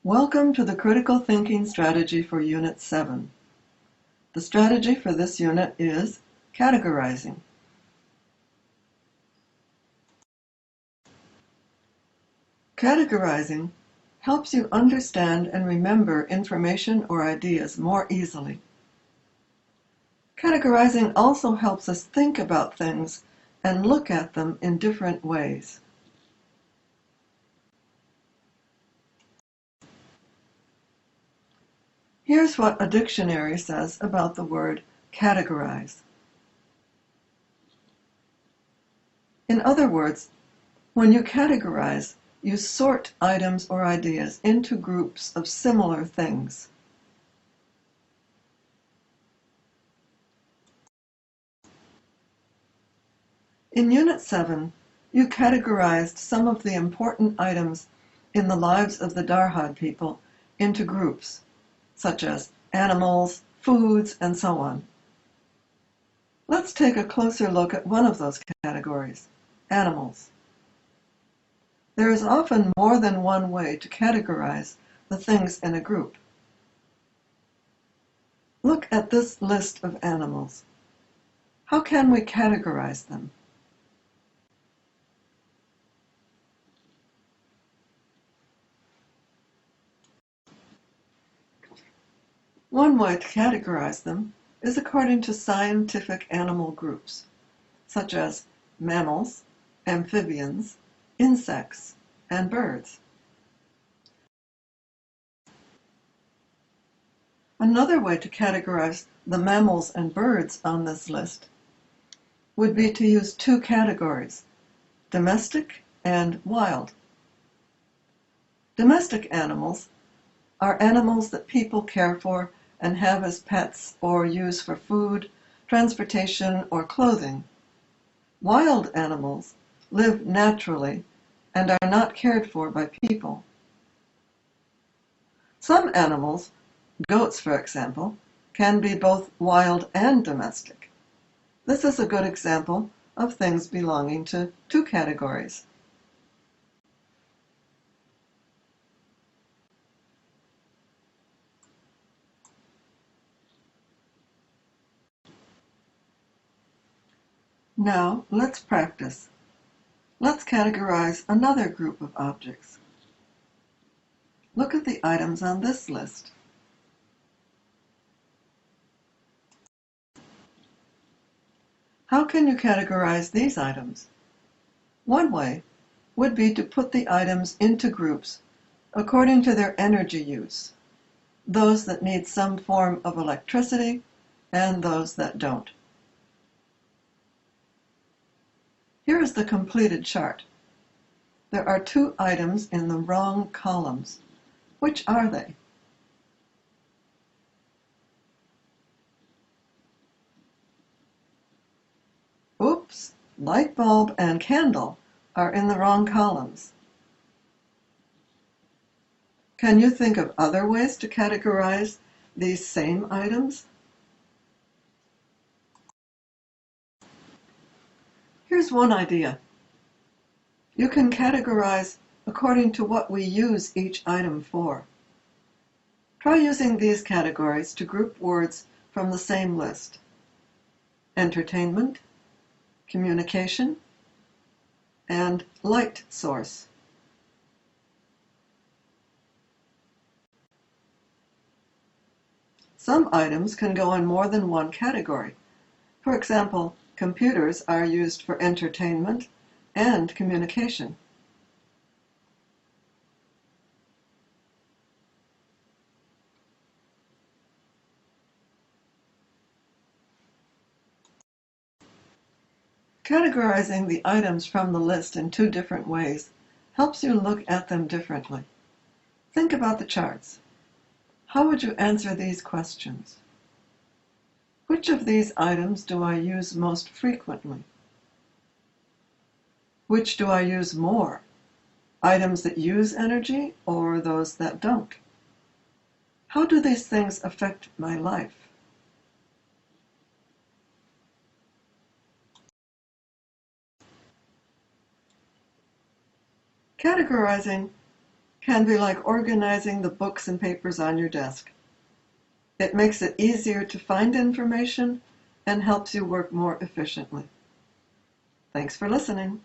Welcome to the Critical Thinking Strategy for Unit 7. The strategy for this unit is categorizing. Categorizing helps you understand and remember information or ideas more easily. Categorizing also helps us think about things and look at them in different ways. Here's what a dictionary says about the word categorize. In other words, when you categorize, you sort items or ideas into groups of similar things. In Unit 7, you categorized some of the important items in the lives of the Darhad people into groups, such as animals, foods, and so on. Let's take a closer look at one of those categories, animals. There is often more than one way to categorize the things in a group. Look at this list of animals. How can we categorize them? One way to categorize them is according to scientific animal groups, such as mammals, amphibians, insects, and birds. Another way to categorize the mammals and birds on this list would be to use two categories, domestic and wild. Domestic animals are animals that people care for and have as pets or use for food, transportation, or clothing. Wild animals live naturally and are not cared for by people. Some animals, goats for example, can be both wild and domestic. This is a good example of things belonging to two categories. Now, let's practice. Let's categorize another group of objects. Look at the items on this list. How can you categorize these items? One way would be to put the items into groups according to their energy use, those that need some form of electricity and those that don't. Here is the completed chart. There are two items in the wrong columns. Which are they? Oops, light bulb and candle are in the wrong columns. Can you think of other ways to categorize these same items? Here's one idea. You can categorize according to what we use each item for. Try using these categories to group words from the same list: entertainment, communication, and light source. Some items can go in more than one category. For example, computers are used for entertainment and communication. Categorizing the items from the list in two different ways helps you look at them differently. Think about the charts. How would you answer these questions? Which of these items do I use most frequently? Which do I use more? Items that use energy or those that don't? How do these things affect my life? Categorizing can be like organizing the books and papers on your desk. It makes it easier to find information and helps you work more efficiently. Thanks for listening.